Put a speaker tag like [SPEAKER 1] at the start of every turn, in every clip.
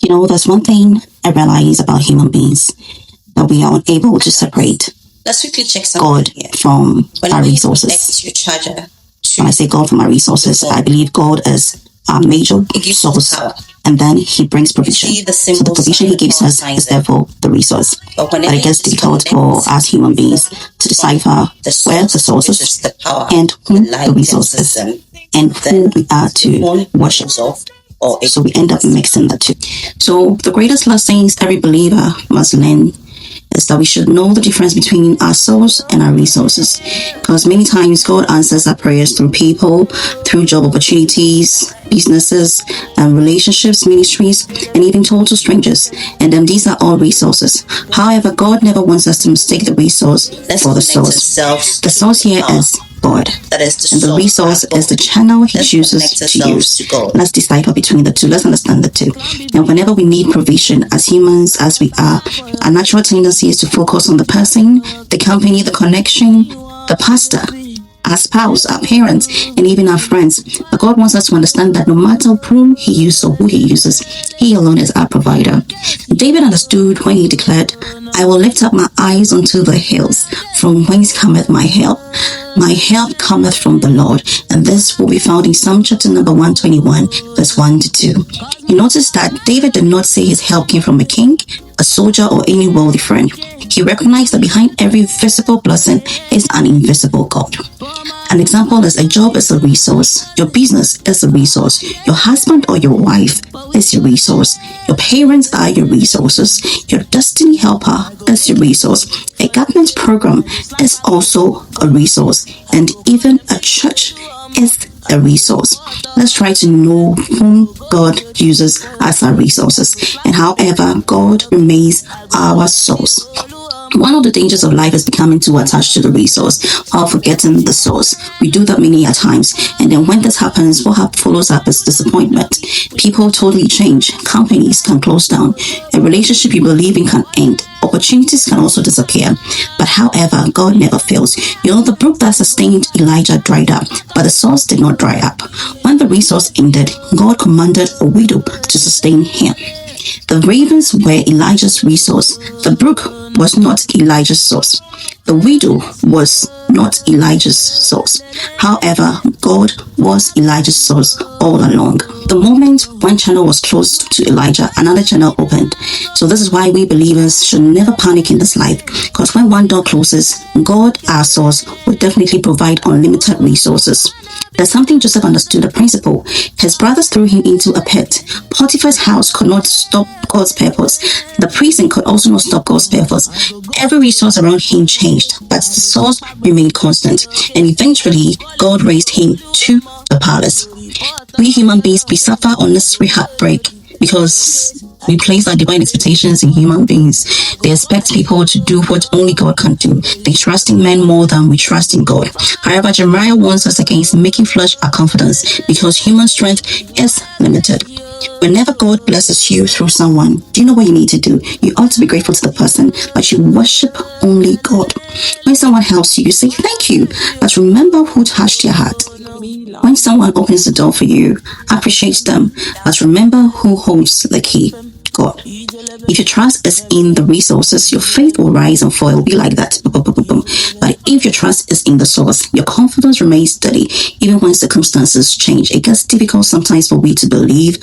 [SPEAKER 1] There's one thing I realize about human beings, that we are unable to separate
[SPEAKER 2] Let's quickly check
[SPEAKER 1] God
[SPEAKER 2] something here.
[SPEAKER 1] from our
[SPEAKER 2] When you
[SPEAKER 1] resources.
[SPEAKER 2] connect your charger
[SPEAKER 1] When I say God from our resources, I believe God is our major
[SPEAKER 2] it gives
[SPEAKER 1] source,
[SPEAKER 2] you power.
[SPEAKER 1] and then He brings provision.
[SPEAKER 2] See the
[SPEAKER 1] So the
[SPEAKER 2] symbol
[SPEAKER 1] provision
[SPEAKER 2] sign,
[SPEAKER 1] He gives
[SPEAKER 2] the
[SPEAKER 1] us
[SPEAKER 2] signs
[SPEAKER 1] is
[SPEAKER 2] there.
[SPEAKER 1] therefore the resource.
[SPEAKER 2] But
[SPEAKER 1] But
[SPEAKER 2] whenever
[SPEAKER 1] it
[SPEAKER 2] you
[SPEAKER 1] gets difficult for
[SPEAKER 2] disconnect
[SPEAKER 1] us human beings to decipher where the source
[SPEAKER 2] which
[SPEAKER 1] is
[SPEAKER 2] is the power,
[SPEAKER 1] and who
[SPEAKER 2] the
[SPEAKER 1] the
[SPEAKER 2] light
[SPEAKER 1] resource is,
[SPEAKER 2] system,
[SPEAKER 1] and who
[SPEAKER 2] then
[SPEAKER 1] we are
[SPEAKER 2] the
[SPEAKER 1] to
[SPEAKER 2] phone
[SPEAKER 1] worship.
[SPEAKER 2] goes off, or it
[SPEAKER 1] So we end up
[SPEAKER 2] goes.
[SPEAKER 1] mixing the two. So the greatest lessons every believer must learn is that we should know the difference between our source and our resources. Because many times God answers our prayers through people, through job opportunities, businesses, relationships, ministries, and even total strangers. And these are all resources. However, God never wants us to mistake the resource
[SPEAKER 2] Let's
[SPEAKER 1] for the
[SPEAKER 2] connect
[SPEAKER 1] source.
[SPEAKER 2] ourselves
[SPEAKER 1] The source here
[SPEAKER 2] to
[SPEAKER 1] is God.
[SPEAKER 2] that is the
[SPEAKER 1] And the
[SPEAKER 2] source,
[SPEAKER 1] resource
[SPEAKER 2] our
[SPEAKER 1] is the
[SPEAKER 2] God.
[SPEAKER 1] channel He
[SPEAKER 2] Let's
[SPEAKER 1] chooses
[SPEAKER 2] connect
[SPEAKER 1] to
[SPEAKER 2] ourselves
[SPEAKER 1] use.
[SPEAKER 2] to God.
[SPEAKER 1] Let's decipher between the two. Let's understand the two. And whenever we need provision as humans, as we are, our natural tendency is to focus on the person, the company, the connection, the pastor, our spouse, our parents, and even our friends. But God wants us to understand that no matter whom He uses or who He uses, He alone is our provider. David understood when he declared, I will lift up my eyes unto the hills, from whence cometh my help. My help cometh from the Lord. And this will be found in Psalm chapter number 121, verse 1 to 2. You notice that David did not say his help came from a king, a soldier, or any wealthy friend. He recognized that behind every visible blessing is an invisible God. An example is a job is a resource, your business is a resource, your husband or your wife is your resource, your parents are your resources, your destiny helper is your resource, a government program is also a resource, and even a church is a resource. Let's try to know whom God uses as our resources, and however, God remains our source. One of the dangers of life is becoming too attached to the resource while forgetting the source. We do that many a times, and then when this happens, what follows up is disappointment. People totally change. Companies can close down. A relationship you believe in can end. Opportunities can also disappear. But however, God never fails. The brook that sustained Elijah dried up, but the source did not dry up. When the resource ended, God commanded a widow to sustain him. The ravens were Elijah's resource. The brook was not Elijah's source. The widow was not Elijah's source. However, God was Elijah's source all along. The moment one channel was closed to Elijah, another channel opened. So this is why we believers should never panic in this life, because when one door closes, God, our source, will definitely provide unlimited resources. There's something Joseph understood, the principle. His brothers threw him into a pit. Potiphar's house could not stop God's purpose. The prison could also not stop God's purpose. Every resource around him changed, but the source remained constant. And eventually, God raised him to the palace. We human beings, we suffer unnecessary heartbreak because we place our divine expectations in human beings. They expect people to do what only God can do. They trust in men more than we trust in God. However, Jeremiah warns us against making flesh our confidence, because human strength is limited. Whenever God blesses you through someone, do you know what you need to do? You ought to be grateful to the person, but you worship only God. When someone helps you, you say thank you, but remember who touched your heart. When someone opens the door for you, appreciate them, but remember who holds the key. God. If your trust is in the resources, your faith will rise and fall. It will be like that. But if your trust is in the source, your confidence remains steady even when circumstances change. It gets difficult sometimes for we to believe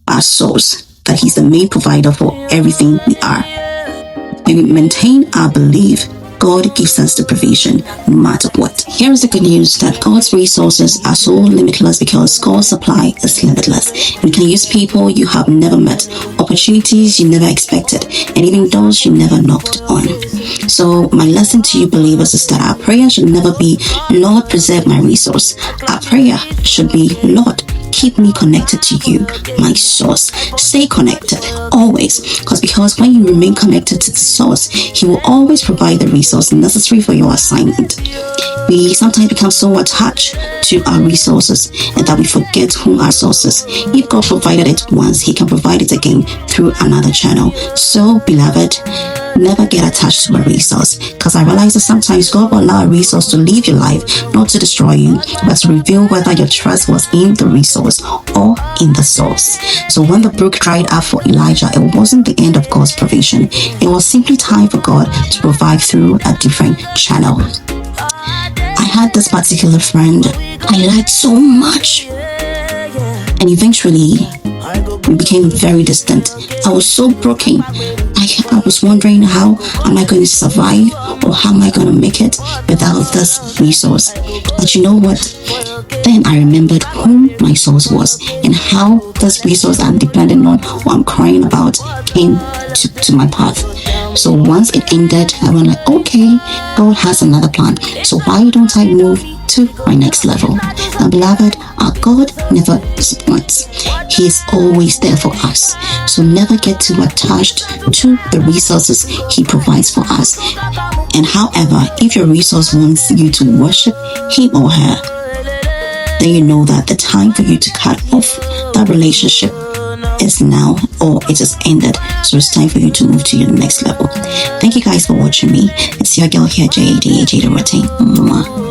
[SPEAKER 1] our source, that He's the main provider for everything we are. When we maintain our belief, God gives us the provision no matter what. Here is the good news, that God's resources are so limitless because God's supply is limitless. You can use people you have never met, opportunities you never expected, and even doors you never knocked on. So my lesson to you believers is that our prayer should never be, Lord, preserve my resource. Our prayer should be, Lord, keep me connected to you, my source. Stay connected always, because when you remain connected to the source, He will always provide the resource necessary for your assignment. We sometimes become so attached to our resources and that we forget who our source is. If God provided it once, He can provide it again through another channel. So, beloved, never get attached to a resource, because I realize that sometimes God will allow a resource to leave your life, not to destroy you, but to reveal whether your trust was in the resource or in the source. So when the brook dried up for Elijah, it wasn't the end of God's provision. It was simply time for God to provide through a different channel. I had this particular friend I liked so much, and eventually we became very distant. I was so broken. I was wondering, how am I going to survive, or how am I going to make it without this resource? But you know what? Then I remembered who my source was and how this resource I'm depending on, or I'm crying about, came to my path. So once it ended, I went like, okay, God has another plan. So why don't I move to my next level? Now, beloved, our God never disappoints. He is always there for us. So never get too attached to the resources He provides for us. And however, if your resource wants you to worship him or her, then you know that the time for you to cut off that relationship is now, or it has ended. So it's time for you to move to your next level. Thank you guys for watching me. It's your girl here, Jada Rotate.